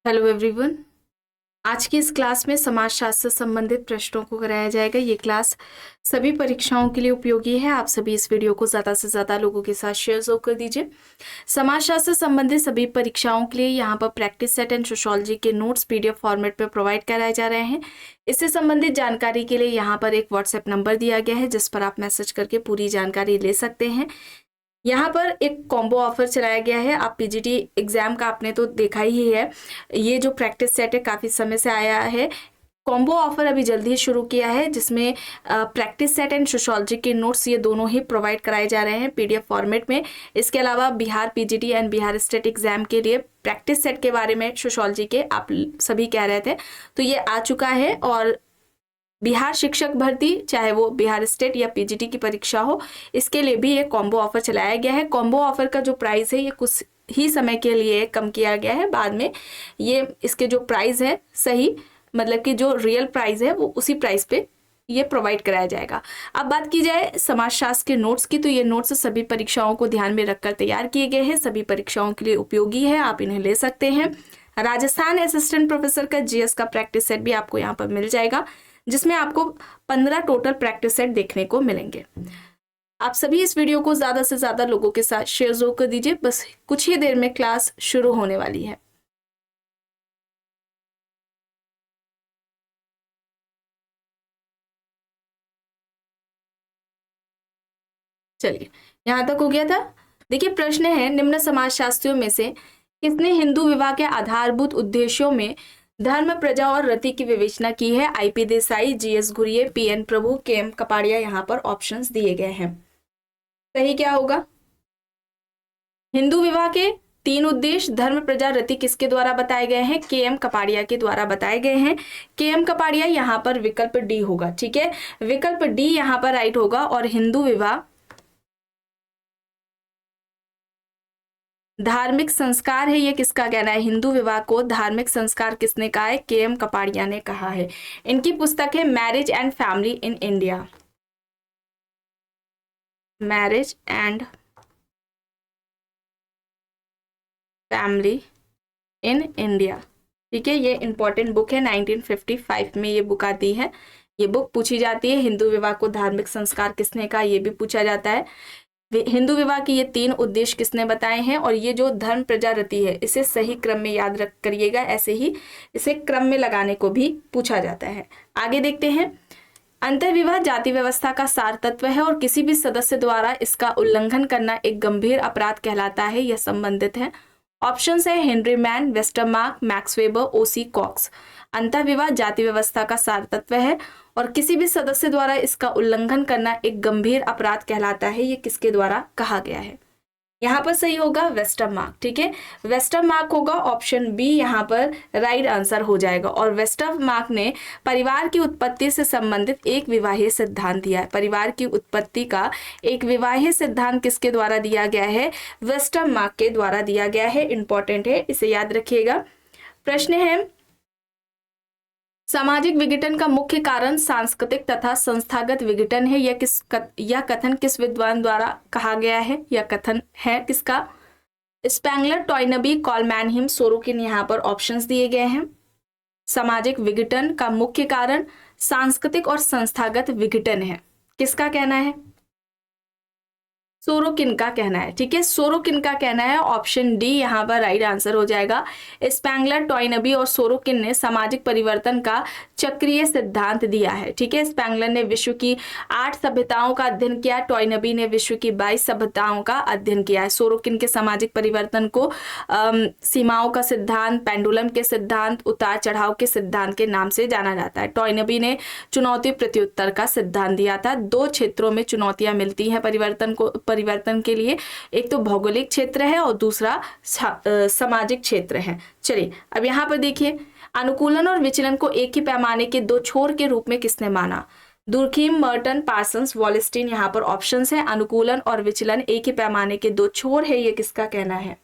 Hello everyone. आज की इस क्लास में समाजशास्त्र से संबंधित प्रश्नों को कराया जाएगा। ये क्लास सभी परीक्षाओं के लिए उपयोगी है। आप सभी इस वीडियो को ज़्यादा से ज़्यादा लोगों के साथ शेयर जरूर कर दीजिए। समाजशास्त्र से संबंधित सभी परीक्षाओं के लिए यहाँ पर प्रैक्टिस सेट एंड सोशियोलॉजी के नोट्स पीडीएफ फॉर्मेट में प्रोवाइड कराए जा रहे हैं। इससे संबंधित जानकारी के लिए यहाँ पर एक व्हाट्सएप नंबर दिया गया है जिस पर आप मैसेज करके पूरी जानकारी ले सकते हैं। यहाँ पर एक कॉम्बो ऑफर चलाया गया है। आप पीजीटी एग्जाम का आपने तो देखा ही है। ये जो प्रैक्टिस सेट है काफ़ी समय से आया है। कॉम्बो ऑफर अभी जल्दी ही शुरू किया है जिसमें प्रैक्टिस सेट एंड सोशियोलॉजी के नोट्स ये दोनों ही प्रोवाइड कराए जा रहे हैं पीडीएफ फॉर्मेट में। इसके अलावा Bihar PGT and Bihar state exam के लिए प्रैक्टिस सेट के बारे में सोशियोलॉजी के आप सभी कह रहे थे, तो ये आ चुका है। और बिहार शिक्षक भर्ती, चाहे वो बिहार स्टेट या पीजीटी की परीक्षा हो, इसके लिए भी एक कॉम्बो ऑफर चलाया गया है। कॉम्बो ऑफर का जो प्राइस है ये कुछ ही समय के लिए कम किया गया है। बाद में ये इसके जो प्राइस है सही, मतलब कि जो रियल प्राइस है वो उसी प्राइस पे ये प्रोवाइड कराया जाएगा। अब बात की जाए समाजशास्त्र के नोट्स की, तो ये नोट्स सभी परीक्षाओं को ध्यान में रखकर तैयार किए गए हैं। सभी परीक्षाओं के लिए उपयोगी है, आप इन्हें ले सकते हैं। राजस्थान असिस्टेंट प्रोफेसर का जीएस का प्रैक्टिस सेट भी आपको यहाँ पर मिल जाएगा जिसमें आपको 15 टोटल प्रैक्टिस सेट देखने को मिलेंगे। आप सभी इस वीडियो को ज़्यादा से ज़्यादा लोगों के साथ शेयर जरूर कर दीजिए। बस कुछ ही देर में क्लास शुरू होने वाली है। चलिए, यहाँ तक हो गया था। देखिए, प्रश्न है, निम्न समाजशास्त्रियों में से किसने हिंदू विवाह के आधारभूत उद्देश्यों में धर्म, प्रजा और रति की विवेचना की है? IP Desai, GS Ghurye, PN Prabhu, KM Kapadia. यहाँ पर ऑप्शंस दिए गए हैं। सही क्या होगा? हिंदू विवाह के 3 उद्देश्य धर्म, प्रजा, रति किसके द्वारा बताए गए हैं? केएम कपाड़िया के द्वारा बताए गए हैं। केएम कपाड़िया, यहाँ पर विकल्प डी होगा। ठीक है, विकल्प डी यहाँ पर राइट होगा। और हिंदू विवाह धार्मिक संस्कार है, ये किसका कहना है? हिंदू विवाह को धार्मिक संस्कार किसने कहा है? केएम कपाड़िया ने कहा है। इनकी पुस्तक है marriage and family in India. Marriage and family in India. ठीक है, ये इंपॉर्टेंट बुक है। 1955 में ये बुक आती है। ये बुक पूछी जाती है। हिंदू विवाह को धार्मिक संस्कार किसने कहा, ये भी पूछा जाता है। हिंदू विवाह के ये 3 उद्देश्य किसने बताए हैं? और ये जो धर्म, प्रजा, रति है, इसे सही क्रम में याद रख करिएगा। ऐसे ही इसे क्रम में लगाने को भी पूछा जाता है। आगे देखते हैं। अंतर्विवाह जाति व्यवस्था का सार तत्व है और किसी भी सदस्य द्वारा इसका उल्लंघन करना एक गंभीर अपराध कहलाता है। यह संबंधित है। ऑप्शंस है Henry Maine, Westermarck, Max Weber, OC Cox. अंतर्विवाह जाति व्यवस्था का सार तत्व है और किसी भी सदस्य द्वारा इसका उल्लंघन करना एक गंभीर अपराध कहलाता है। ये किसके द्वारा कहा गया है? यहाँ पर सही होगा वेस्टरमार्क। ठीक है, वेस्टरमार्क होगा। ऑप्शन बी यहाँ पर राइट आंसर हो जाएगा। और वेस्टरमार्क ने परिवार की उत्पत्ति से संबंधित एक विवाहीय सिद्धांत दिया है। परिवार की उत्पत्ति का एक विवाहीय सिद्धांत किसके द्वारा दिया गया है? वेस्टरमार्क के द्वारा दिया गया है। इंपॉर्टेंट है, इसे याद रखिएगा। प्रश्न है, सामाजिक विघटन का मुख्य कारण सांस्कृतिक तथा संस्थागत विघटन है। यह कथन किस विद्वान द्वारा कहा गया है? यह कथन है किसका? Spengler, Toynbee, Karl Mannheim, Sorokin. यहाँ पर ऑप्शंस दिए गए हैं। सामाजिक विघटन का मुख्य कारण सांस्कृतिक और संस्थागत विघटन है, किसका कहना है? सोरोकिन का कहना है। ठीक है, सोरोकिन का कहना है। ऑप्शन डी यहाँ पर राइट आंसर हो जाएगा। स्पेंगलर, टॉयनबी और सोरोकिन ने सामाजिक परिवर्तन का चक्रीय सिद्धांत दिया है। ठीक है, स्पेंगलर ने विश्व की 8 सभ्यताओं का अध्ययन किया, टॉयनबी ने विश्व की 22 सभ्यताओं का अध्ययन किया है। सोरोकिन के सामाजिक परिवर्तन को सीमाओं का सिद्धांत, पेंडुलम के सिद्धांत, उतार चढ़ाव के सिद्धांत के नाम से जाना जाता है। टॉयनबी ने चुनौती प्रत्युत्तर का सिद्धांत दिया था। 2 क्षेत्रों में चुनौतियां मिलती हैं परिवर्तन के लिए। एक तो भौगोलिक क्षेत्र है और दूसरा सामाजिक क्षेत्र है। चलिए, अब यहाँ पर देखिए, अनुकूलन और विचलन को एक ही पैमाने के 2 छोर के रूप में किसने माना? Durkheim, Merton, Parsons, Wallerstein. यहाँ पर ऑप्शंस है। अनुकूलन और विचलन एक ही पैमाने के 2 छोर है, ये किसका कहना है?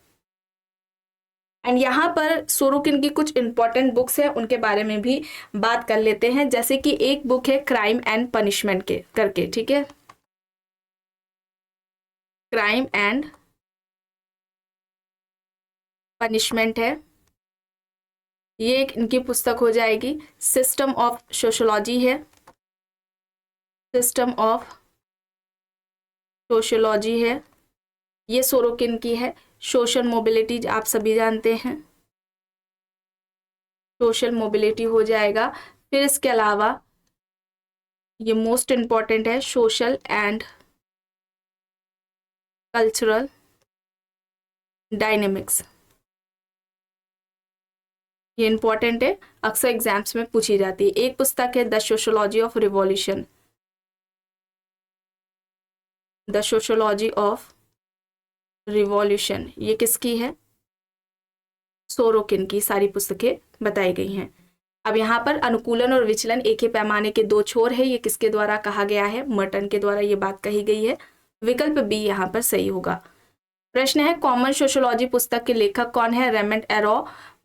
एंड यहाँ पर सोरोकिन की कुछ इंपॉर्टेंट बुक्स है, उनके बारे में भी बात कर लेते हैं। जैसे कि एक बुक है क्राइम एंड पनिशमेंट के करके। ठीक है, क्राइम एंड पनिशमेंट है। ये एक इनकी पुस्तक हो जाएगी। सिस्टम ऑफ सोशोलॉजी है, सिस्टम ऑफ सोशोलॉजी है, ये सोरोकिन की है। सोशल मोबिलिटी आप सभी जानते हैं, सोशल मोबिलिटी हो जाएगा। फिर इसके अलावा ये मोस्ट इंपॉर्टेंट है, सोशल एंड कल्चरल डायनेमिक्स, ये इंपॉर्टेंट है, अक्सर एग्जाम्स में पूछी जाती है। एक पुस्तक है the sociology of revolution, the sociology of revolution, ये किसकी है? सोरोकिन की सारी पुस्तकें बताई गई हैं। अब यहाँ पर अनुकूलन और विचलन एक ही पैमाने के दो छोर है, ये किसके द्वारा कहा गया है? मर्टन के द्वारा ये बात कही गई है। विकल्प बी यहाँ पर सही होगा। प्रश्न है कॉमन सोशोलॉजी पुस्तक के लेखक कौन है? Raymond Aron,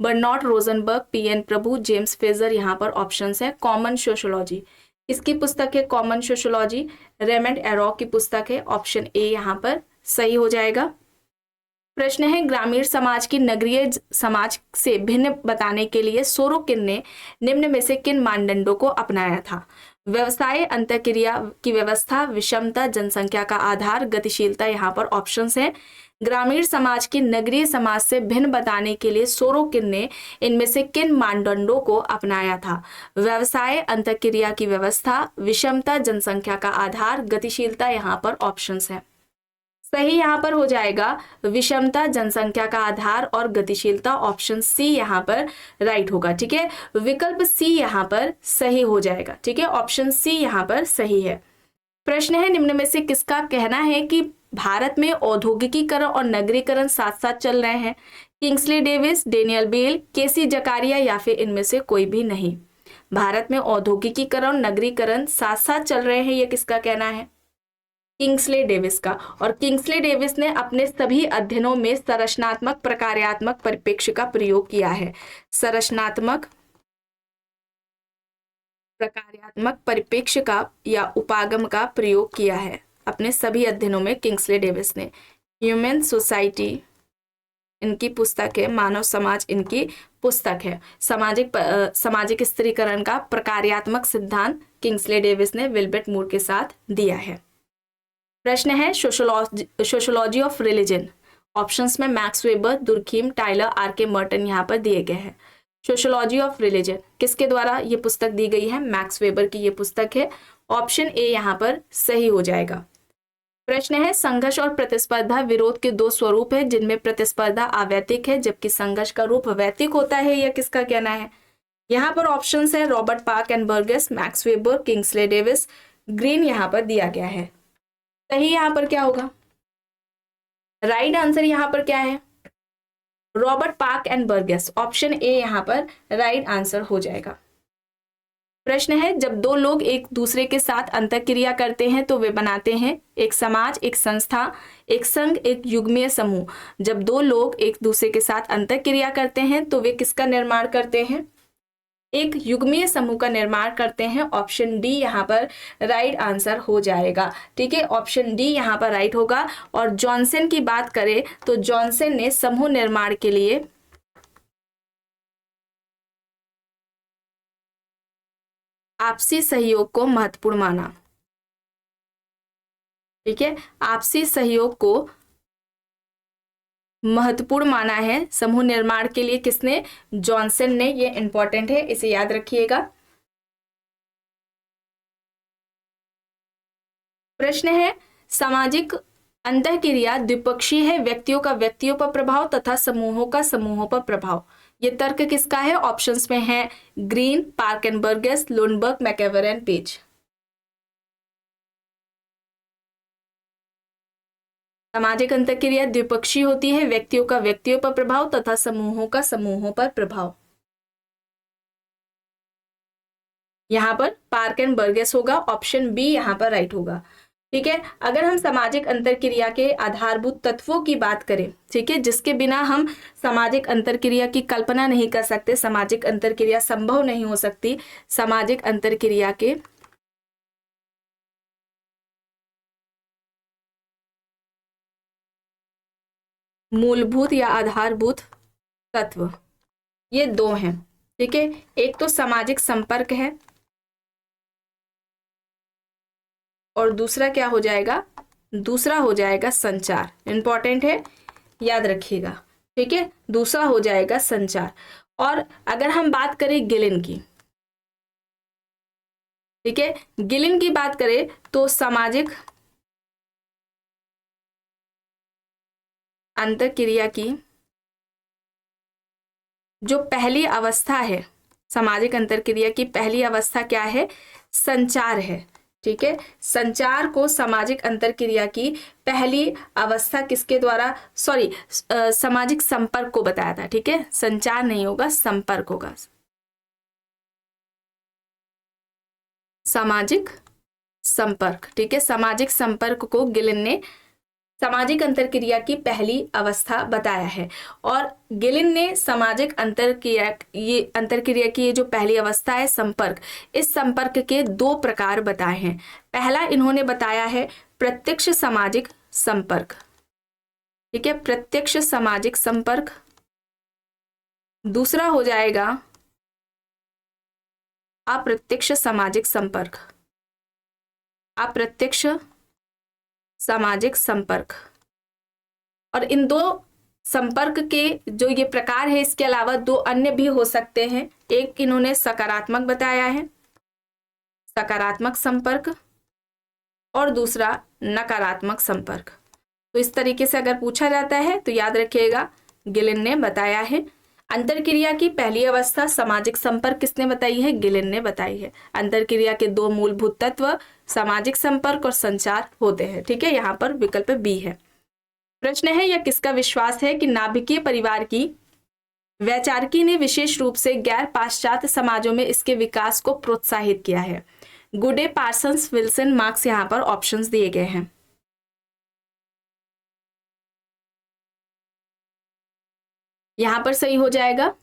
Bernard Rosenberg, PN Prabhu, James Frazer, यहाँ पर ऑप्शंस है। कॉमन सोशोलॉजी इसकी पुस्तक है, कॉमन सोशोलॉजी रेमंड एरो की पुस्तक है। ऑप्शन ए यहाँ पर सही हो जाएगा। प्रश्न है ग्रामीण समाज की नगरीय समाज से भिन्न बताने के लिए सोरोकिन ने निम्न में से किन मानदंडों को अपनाया था? व्यवसाय, अंतःक्रिया की व्यवस्था, विषमता, जनसंख्या का आधार, गतिशीलता, यहाँ पर ऑप्शंस हैं। ग्रामीण समाज की नगरीय समाज से भिन्न बताने के लिए सोरोकिन ने इनमें से किन मानदंडों को अपनाया था? व्यवसाय, अंतःक्रिया की व्यवस्था, विषमता, जनसंख्या का आधार, गतिशीलता, यहाँ पर ऑप्शंस है। सही यहाँ पर हो जाएगा विषमता, जनसंख्या का आधार और गतिशीलता। ऑप्शन सी यहाँ पर राइट होगा। ठीक है, विकल्प सी यहाँ पर सही हो जाएगा। ठीक है, ऑप्शन सी यहाँ पर सही है। प्रश्न है निम्न में से किसका कहना है कि भारत में औद्योगिकीकरण और नगरीकरण साथ साथ चल रहे हैं? किंग्सले डेविस, डेनियल बेल, केसी जकारिया या फिर इनमें से कोई भी नहीं? भारत में औद्योगिकीकरण और नगरीकरण साथ साथ चल रहे हैं, ये किसका कहना है? किंग्सले डेविस का। और किंग्सले डेविस ने अपने सभी अध्ययनों में संरचनात्मक प्रकार्यात्मक परिप्रेक्ष्य का प्रयोग किया है। संरचनात्मक प्रकार्यात्मक परिप्रेक्ष्य का या उपागम का प्रयोग किया है अपने सभी अध्ययनों में किंग्सले डेविस ने। ह्यूमन सोसाइटी इनकी पुस्तक है, मानव समाज इनकी पुस्तक है। सामाजिक स्त्रीकरण का प्रकार्यात्मक सिद्धांत किंग्सले डेविस ने विल्बर्ट मूर के साथ दिया है। प्रश्न है सोशोलॉजी ऑफ रिलीजन। ऑप्शंस में Max Weber, Durkheim, Tylor, R K. Merton यहाँ पर दिए गए हैं। सोशोलॉजी ऑफ रिलीजन किसके द्वारा ये पुस्तक दी गई है? मैक्स वेबर की ये पुस्तक है। ऑप्शन ए यहाँ पर सही हो जाएगा। प्रश्न है संघर्ष और प्रतिस्पर्धा विरोध के दो स्वरूप है जिनमें प्रतिस्पर्धा अवैतिक है जबकि संघर्ष का रूप वैतिक होता है, यह किसका कहना है? यहाँ पर ऑप्शंस है Robert park and Burgess, max weber, Kingsley Davis, green यहाँ पर दिया गया है। सही यहाँ पर क्या होगा? राइट आंसर यहाँ पर क्या है? Robert park and Burgess. Option A यहाँ पर राइट आंसर हो जाएगा। प्रश्न है जब दो लोग एक दूसरे के साथ अंतःक्रिया करते हैं तो वे बनाते हैं एक समाज, एक संस्था, एक संघ, एक युग्मीय समूह। जब दो लोग एक दूसरे के साथ अंतःक्रिया करते हैं तो वे किसका निर्माण करते हैं? एक युग्मीय समूह का निर्माण करते हैं। ऑप्शन डी यहाँ पर राइट आंसर हो जाएगा। ठीक है, ऑप्शन डी यहाँ पर राइट होगा। और जॉनसन की बात करें तो जॉनसन ने समूह निर्माण के लिए आपसी सहयोग को महत्वपूर्ण माना। ठीक है, आपसी सहयोग को महत्वपूर्ण माना है समूह निर्माण के लिए। किसने? जॉनसन ने। ये इंपॉर्टेंट है, इसे याद रखिएगा। प्रश्न है सामाजिक अंतःक्रिया द्विपक्षीय है, व्यक्तियों का व्यक्तियों पर प्रभाव तथा समूहों का समूहों पर प्रभाव। ये तर्क किसका है? ऑप्शंस में है Green, Park and Burgess, Lundberg, MacIver and Page. सामाजिक अंतःक्रिया द्विपक्षीय होती है, व्यक्तियों का व्यक्तियों पर प्रभाव तथा समूहों का समूहों पर प्रभाव। यहाँ पर पार्क एंड बर्गेस होगा। ऑप्शन बी यहाँ पर राइट होगा। ठीक है, अगर हम सामाजिक अंतरक्रिया के आधारभूत तत्वों की बात करें, ठीक है, जिसके बिना हम सामाजिक अंतरक्रिया की कल्पना नहीं कर सकते, सामाजिक अंतरक्रिया संभव नहीं हो सकती। सामाजिक अंतरक्रिया के मूलभूत या आधारभूत तत्व ये दो हैं। ठीक है, एक तो सामाजिक संपर्क है और दूसरा क्या हो जाएगा, दूसरा हो जाएगा संचार। इंपॉर्टेंट है, याद रखिएगा। ठीक है, दूसरा हो जाएगा संचार। और अगर हम बात करें गिलिन की, ठीक है, गिलिन की बात करें तो सामाजिक अंतरक्रिया की जो पहली अवस्था है, सामाजिक अंतरक्रिया की पहली अवस्था क्या है, संचार है। ठीक है, संचार को सामाजिक अंतरक्रिया की पहली अवस्था किसके द्वारा, सॉरी, सामाजिक संपर्क को बताया था। ठीक है, संचार नहीं होगा, संपर्क होगा, सामाजिक संपर्क। ठीक है, सामाजिक संपर्क को गिलिन ने सामाजिक अंतरक्रिया की पहली अवस्था बताया है। और गिलिन ने सामाजिक अंतरक्रिया की ये जो पहली अवस्था है संपर्क, इस संपर्क के दो प्रकार बताए हैं। पहला इन्होंने बताया है प्रत्यक्ष सामाजिक संपर्क। ठीक है, प्रत्यक्ष सामाजिक संपर्क। दूसरा हो जाएगा अप्रत्यक्ष सामाजिक संपर्क। अप्रत्यक्ष सामाजिक संपर्क। और इन दो संपर्क के जो ये प्रकार है, इसके अलावा दो अन्य भी हो सकते हैं। एक इन्होंने सकारात्मक बताया है, सकारात्मक संपर्क, और दूसरा नकारात्मक संपर्क। तो इस तरीके से अगर पूछा जाता है तो याद रखिएगा, गिलिन ने बताया है। अंतरक्रिया की पहली अवस्था सामाजिक संपर्क किसने बताई है, गिलिन ने बताई है। अंतरक्रिया के दो मूलभूत तत्व सामाजिक संपर्क और संचार होते हैं। ठीक है, यहाँ पर विकल्प बी है। प्रश्न है, यह किसका विश्वास है कि नाभिकीय परिवार की वैचारिकी ने विशेष रूप से गैर पाश्चात्य समाजों में इसके विकास को प्रोत्साहित किया है। गुडे, पार्सन्स, विल्सन, मार्क्स यहाँ पर ऑप्शंस दिए गए हैं। यहाँ पर सही हो जाएगा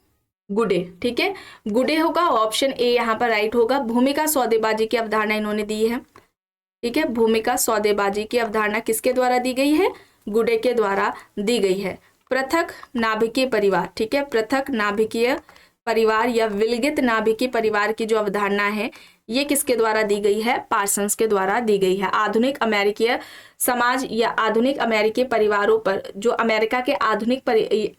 गुडे। ठीक है, गुडे होगा, ऑप्शन ए यहाँ पर राइट होगा। भूमिका सौदेबाजी की अवधारणा इन्होंने दी है। ठीक है, भूमिका सौदेबाजी की अवधारणा किसके द्वारा दी गई है, गुडे के द्वारा दी गई है। पृथक नाभिकीय परिवार, ठीक है, पृथक नाभिकीय परिवार या विलगित नाभिकीय परिवार की जो अवधारणा है, ये किसके द्वारा दी गई है, पार्सन्स के द्वारा दी गई है। आधुनिक अमेरिकीय समाज या आधुनिक अमेरिकी परिवारों पर जो अमेरिका के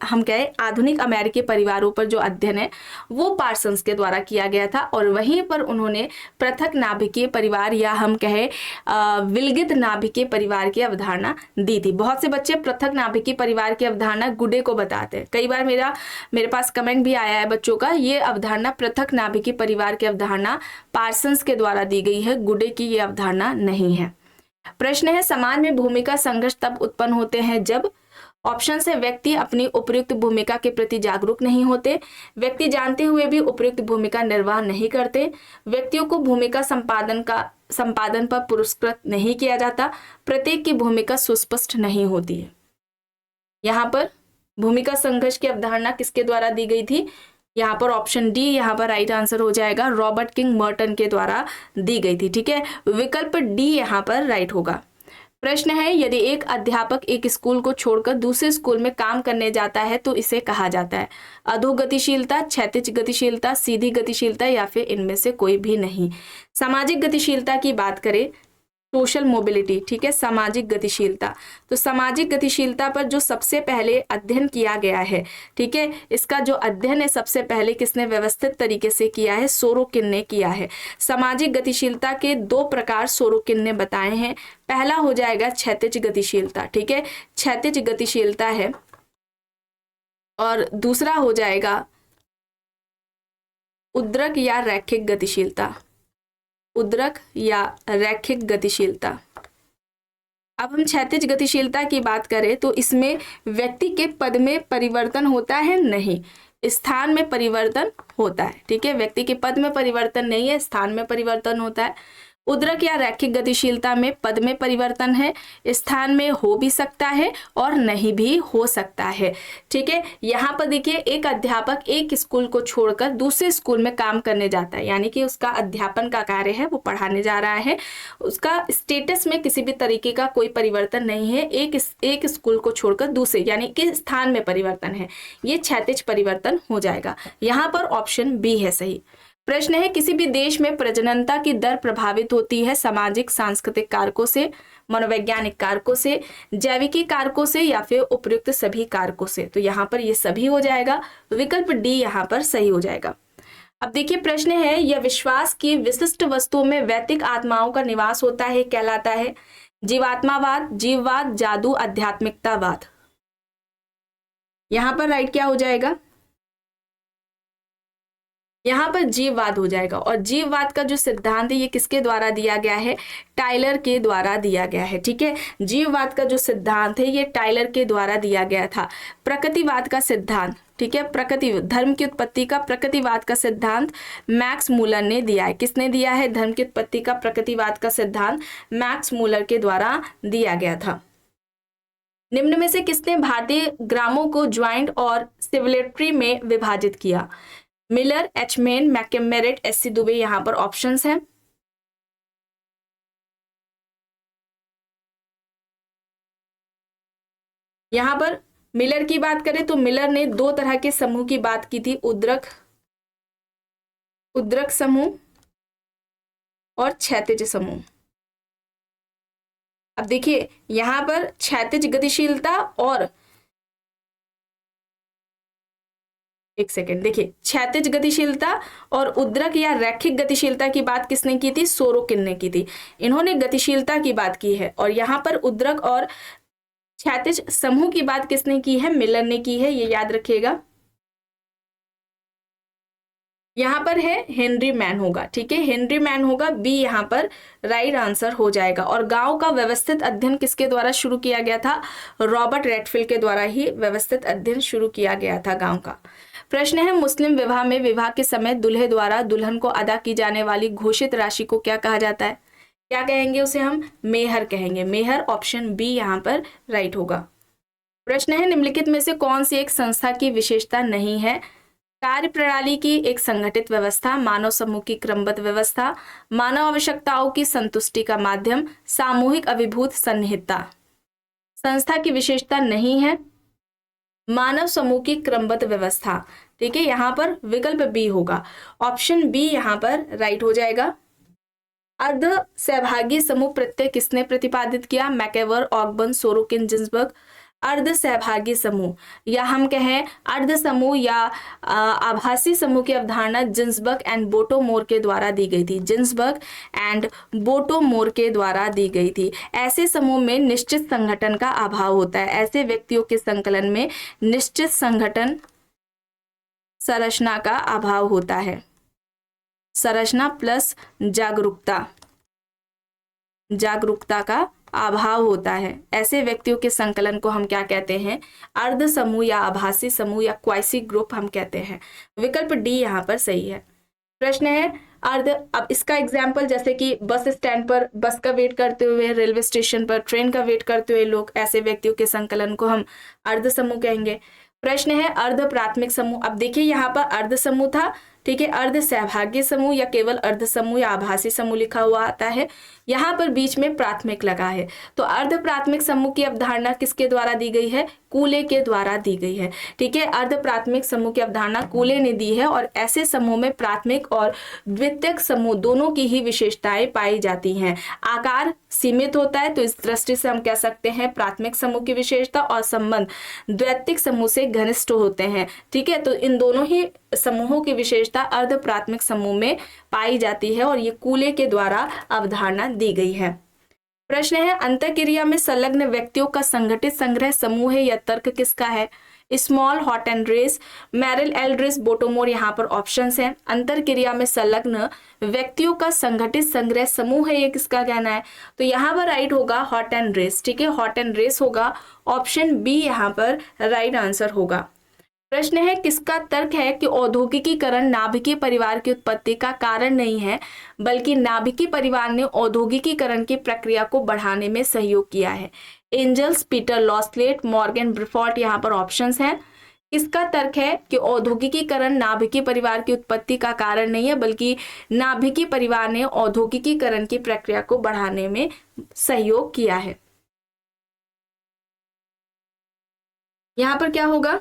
हम कहें आधुनिक अमेरिकी परिवारों पर जो अध्ययन है वो पार्सन्स के द्वारा किया गया था। और वहीं पर उन्होंने पृथक नाभिकीय परिवार या हम कहें विलगित नाभिकीय परिवार की अवधारणा दी थी। बहुत से बच्चे पृथक नाभिकीय परिवार की अवधारणा गुडे को बताते हैं। कई बार मेरे पास कमेंट भी आया है बच्चों का, ये अवधारणा पृथक नाभिकीय परिवार की अवधारणा पार्सन्स के द्वारा दी गई है, गुडे की ये अवधारणा नहीं है। प्रश्न है, समाज में भूमिका संघर्ष तब उत्पन्न होते हैं जब, ऑप्शन से व्यक्ति अपनी उपयुक्त भूमिका के प्रति जागरूक नहीं होते, व्यक्ति जानते हुए भी उपयुक्त भूमिका निर्वाह नहीं करते, व्यक्तियों को भूमिका संपादन पर पुरस्कृत नहीं किया जाता, प्रत्येक की भूमिका सुस्पष्ट नहीं होती है। यहाँ पर भूमिका संघर्ष की अवधारणा किसके द्वारा दी गई थी, यहाँ पर ऑप्शन डी यहाँ पर राइट आंसर हो जाएगा, रॉबर्ट किंग मर्टन के द्वारा दी गई थी। ठीक है, विकल्प डी यहाँ पर राइट होगा। प्रश्न है, यदि एक अध्यापक एक स्कूल को छोड़कर दूसरे स्कूल में काम करने जाता है तो इसे कहा जाता है अधोगतिशीलता, क्षैतिज गतिशीलता, सीधी गतिशीलता या फिर इनमें से कोई भी नहीं। सामाजिक गतिशीलता की बात करें, सोशल मोबिलिटी, ठीक है, सामाजिक गतिशीलता, तो सामाजिक गतिशीलता पर जो सबसे पहले अध्ययन किया गया है, ठीक है, इसका जो अध्ययन है सबसे पहले किसने व्यवस्थित तरीके से किया है, सोरोकिन ने किया है। सामाजिक गतिशीलता के दो प्रकार सोरोकिन ने बताए हैं। पहला हो जाएगा क्षैतिज गतिशीलता, ठीक है, क्षैतिज गतिशीलता है, और दूसरा हो जाएगा उद्रक या रैखिक गतिशीलता, उद्रक या रैखिक गतिशीलता। अब हम क्षैतिज गतिशीलता की बात करें तो इसमें व्यक्ति के पद में परिवर्तन होता है, नहीं, स्थान में परिवर्तन होता है। ठीक है, व्यक्ति के पद में परिवर्तन नहीं है, स्थान में परिवर्तन होता है। उद्रक या रैखिक गतिशीलता में पद में परिवर्तन है, स्थान में हो भी सकता है और नहीं भी हो सकता है। ठीक है, यहाँ पर देखिए एक अध्यापक एक स्कूल को छोड़कर दूसरे स्कूल में काम करने जाता है, यानी कि उसका अध्यापन का कार्य है, वो पढ़ाने जा रहा है, उसका स्टेटस में किसी भी तरीके का कोई परिवर्तन नहीं है, एक स्कूल को छोड़कर दूसरे यानी कि स्थान में परिवर्तन है, ये क्षैतिज परिवर्तन हो जाएगा। यहाँ पर ऑप्शन बी है सही। प्रश्न है किसी भी देश में प्रजननता की दर प्रभावित होती है सामाजिक सांस्कृतिक कारकों से, मनोवैज्ञानिक कारकों से, जैविकी कारकों से या फिर उपयुक्त सभी कारकों से। तो यहाँ पर ये सभी हो जाएगा, विकल्प डी यहाँ पर सही हो जाएगा। अब देखिए प्रश्न है यह विश्वास की विशिष्ट वस्तुओं में वैदिक आत्माओं का निवास होता है कहलाता है जीवात्मावाद, जीववाद, जादू, आध्यात्मिकतावाद। यहाँ पर राइट क्या हो जाएगा, यहाँ पर जीववाद हो जाएगा। और जीववाद का जो सिद्धांत है ये किसके द्वारा दिया गया है, टाइलर के द्वारा दिया गया है। ठीक है, जीववाद का जो सिद्धांत है ये टाइलर के द्वारा दिया गया था। प्रकृतिवाद का सिद्धांत, ठीक है, प्रकृति धर्म की उत्पत्ति का प्रकृतिवाद का सिद्धांत मैक्स मूलर ने दिया है। किसने दिया है, धर्म की उत्पत्ति का प्रकृतिवाद का सिद्धांत मैक्स मूलर के द्वारा दिया गया था। निम्न में से किसने भारतीय ग्रामों को ज्वाइंट और सिविलिट्री में विभाजित किया, मिलर, एचमेन, मैकमेरिट, एससी दुबे। यहाँ पर ऑप्शंस हैं। यहाँ पर मिलर की बात करें तो मिलर ने दो तरह के समूह की बात की थी, उद्रक समूह और क्षैतिज समूह। अब देखिए यहाँ पर क्षैतिज गतिशीलता और एक सेकेंड, देखिए क्षैतिज गतिशीलता और उद्रक या रैखिक गतिशीलता की बात किसने की थी, सोरोकिन ने की थी। इन्होंने गतिशीलता की बात की है। और यहाँ पर उद्रक और क्षैतिज समूह की बात किसने की है, मिलर ने की है, ये याद रखिएगा। यहाँ पर है हेनरी मैन होगा। ठीक है, हेनरी मैन होगा, बी यहाँ पर राइट आंसर हो जाएगा। और गांव का व्यवस्थित अध्ययन किसके द्वारा शुरू किया गया था, रॉबर्ट रेडफील्ड के द्वारा ही व्यवस्थित अध्ययन शुरू किया गया था गांव का। प्रश्न है मुस्लिम विवाह में विवाह के समय दूल्हे द्वारा दुल्हन को अदा की जाने वाली घोषित राशि को क्या कहा जाता है, क्या कहेंगे उसे, हम मेहर कहेंगे। मेहर, ऑप्शन बी यहाँ पर राइट होगा। प्रश्न है निम्नलिखित में से कौन सी एक संस्था की विशेषता नहीं है, कार्य प्रणाली की एक संगठित व्यवस्था, मानव समूह की क्रमबद्ध व्यवस्था, मानव आवश्यकताओं की संतुष्टि का माध्यम, सामूहिक अभिभूत सन्निहितता। संस्था की विशेषता नहीं है, मानव समूह की क्रमबद्ध व्यवस्था। ठीक है, यहाँ पर विकल्प बी होगा, ऑप्शन बी यहाँ पर राइट हो जाएगा। अर्ध सहभागी समूह प्रत्यय किसने प्रतिपादित किया, मैकेवर, ऑगबर्न, सोरोकिन, जिन्सबर्ग। अर्ध सहभागी समूह या हम कहें अर्ध समूह या आभासी समूह की अवधारणा जिन्सबर्ग एंड बोटोमोर के द्वारा दी गई थी। जिन्सबर्ग एंड बोटोमोर के द्वारा दी गई थी। ऐसे समूह में निश्चित संगठन का अभाव होता है। ऐसे व्यक्तियों के संकलन में निश्चित संगठन संरचना का अभाव होता है। संरचना प्लस जागरूकता का अभाव होता है। ऐसे व्यक्तियों के संकलन को हम क्या कहते हैं, अर्ध समूह या आभासी समूह या क्वाइसी ग्रुप हम कहते हैं। विकल्प डी यहाँ पर सही है। प्रश्न है अर्ध, अब इसका एग्जाम्पल जैसे कि बस स्टैंड पर बस का वेट करते हुए, रेलवे स्टेशन पर ट्रेन का वेट करते हुए लोग, ऐसे व्यक्तियों के संकलन को हम अर्ध समूह कहेंगे। प्रश्न है अर्ध प्राथमिक समूह। अब देखिए यहाँ पर अर्ध समूह था, ठीक है, अर्ध सहभागी समूह या केवल अर्ध समूह या आभासी समूह लिखा हुआ आता है, यहाँ पर बीच में प्राथमिक लगा है। तो अर्ध प्राथमिक समूह की अवधारणा किसके द्वारा दी गई है, कूले के द्वारा दी गई है। ठीक है, अर्ध प्राथमिक समूह की अवधारणा कूले ने दी है। और ऐसे समूह में प्राथमिक और द्वितीयक समूह दोनों की ही विशेषताएं पाई जाती हैं। आकार सीमित होता है, तो इस दृष्टि से हम कह सकते हैं प्राथमिक समूह की विशेषता, और संबंध द्वितीयक समूह से घनिष्ठ होते हैं। ठीक है, तो इन दोनों ही समूहों की विशेषता अर्ध प्राथमिक समूह में पाई जाती है और ये कूले के द्वारा अवधारणा दी गई है। प्रश्न है अंतःक्रिया में संलग्न व्यक्तियों का संगठित संग्रह समूह है या तर्क किसका है, Small, Hart and Race, Merrill, Eldridge, Bottomore. यहाँ पर ऑप्शंस हैं। अंतःक्रिया में संलग्न व्यक्तियों का संगठित संग्रह समूह है, ये किसका कहना है, तो यहाँ पर राइट होगा हॉट एंड रेस। ठीक है, हॉट एंड रेस होगा, ऑप्शन बी यहाँ पर राइट आंसर होगा। प्रश्न है किसका तर्क है कि औद्योगिकीकरण नाभिकीय परिवार की उत्पत्ति का कारण नहीं है, बल्कि नाभिकीय परिवार ने औद्योगिकीकरण की प्रक्रिया को बढ़ाने में सहयोग किया है। एंजल्स, पीटर लॉस्लेट, मॉर्गन ब्रिफोर्ट यहाँ पर ऑप्शंस हैं। किसका तर्क है कि औद्योगिकीकरण नाभिकीय परिवार की उत्पत्ति का कारण नहीं है, बल्कि नाभिकीय परिवार ने औद्योगिकीकरण की प्रक्रिया को बढ़ाने में सहयोग किया है। यहां पर क्या होगा?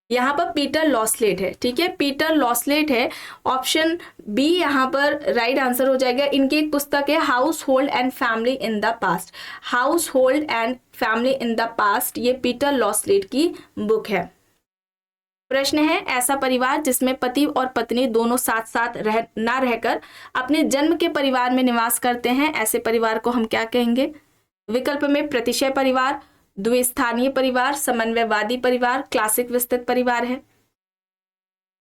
यहाँ पर पीटर लॉस्लेट है, ठीक है, पीटर लॉस्लेट है। ऑप्शन बी यहाँ पर राइट आंसर हो जाएगा। इनकी एक पुस्तक है house hold and family in the past, house hold and family in the past, ये पीटर लॉस्लेट की बुक है। प्रश्न है ऐसा परिवार जिसमें पति और पत्नी दोनों साथ साथ ना रहकर अपने जन्म के परिवार में निवास करते हैं, ऐसे परिवार को हम क्या कहेंगे? विकल्प में प्रतिशय परिवार, द्विस्थानीय परिवार, समन्वयवादी परिवार, क्लासिक विस्तृत परिवार है।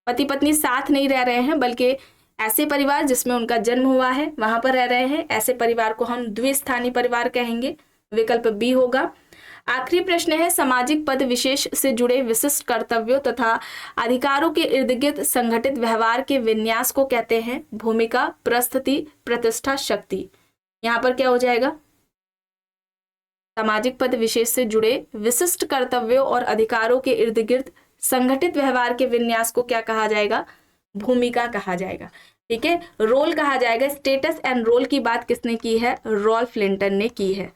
पति पत्नी साथ नहीं रह रहे हैं, बल्कि ऐसे परिवार जिसमें उनका जन्म हुआ है वहां पर रह रहे हैं, ऐसे परिवार को हम द्विस्थानीय परिवार कहेंगे। विकल्प बी होगा। आखिरी प्रश्न है सामाजिक पद विशेष से जुड़े विशिष्ट कर्तव्यों तथा अधिकारों के इर्द गिर्द संगठित व्यवहार के विन्यास को कहते हैं भूमिका, प्रस्तुति, प्रतिष्ठा, शक्ति। यहाँ पर क्या हो जाएगा? सामाजिक पद विशेष से जुड़े विशिष्ट कर्तव्यों और अधिकारों के इर्द गिर्द संगठित व्यवहार के विन्यास को क्या कहा जाएगा? भूमिका कहा जाएगा, ठीक है, रोल कहा जाएगा। स्टेटस एंड रोल की बात किसने की है? रॉल्फ लिंटन ने की है,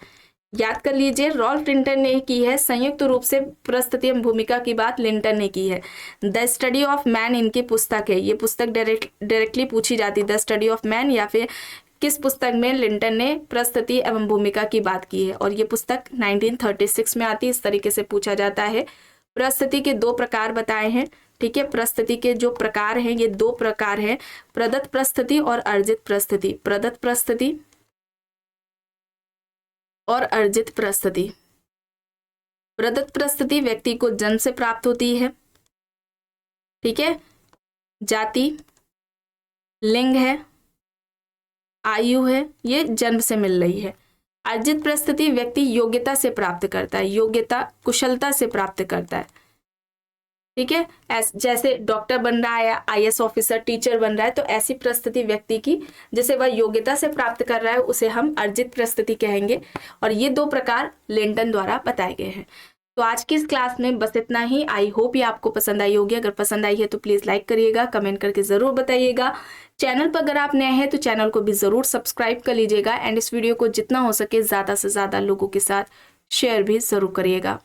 याद कर लीजिए, रॉल्फ लिंटन ने की है। संयुक्त रूप से प्रस्तुति एवं भूमिका की बात लिंटन ने की है। द स्टडी ऑफ मैन इनकी पुस्तक है, ये पुस्तक डायरेक्टली पूछी जाती, द स्टडी ऑफ मैन, या फिर किस पुस्तक में लिंटन ने प्रस्तुति एवं भूमिका की बात की है, और ये पुस्तक 1936 में आती है। इस तरीके से पूछा जाता है। प्रस्तुति के दो प्रकार बताए हैं, ठीक है, प्रस्तुति के जो प्रकार हैं ये दो प्रकार हैं, प्रदत्त प्रस्तुति और अर्जित प्रस्तुति। प्रदत्त प्रस्तुति और अर्जित प्रस्तुति। प्रदत्त प्रस्तुति व्यक्ति को जन्म से प्राप्त होती है, ठीक है, जाति, लिंग है, आयु है, ये जन्म से मिल रही है। अर्जित प्रस्तुति व्यक्ति योग्यता से प्राप्त करता है, योग्यता, कुशलता से प्राप्त करता है, ठीक है, जैसे डॉक्टर बन रहा है, आईएएस ऑफिसर, टीचर बन रहा है, तो ऐसी प्रस्तुति व्यक्ति की जैसे वह योग्यता से प्राप्त कर रहा है उसे हम अर्जित प्रस्तुति कहेंगे। और ये दो प्रकार लिंटन द्वारा बताए गए हैं। तो आज की इस क्लास में बस इतना ही। आई होप ये आपको पसंद आई होगी। अगर पसंद आई है तो प्लीज़ लाइक करिएगा, कमेंट करके ज़रूर बताइएगा। चैनल पर अगर आप नए हैं तो चैनल को भी ज़रूर सब्सक्राइब कर लीजिएगा, एंड इस वीडियो को जितना हो सके ज़्यादा से ज़्यादा लोगों के साथ शेयर भी ज़रूर करिएगा।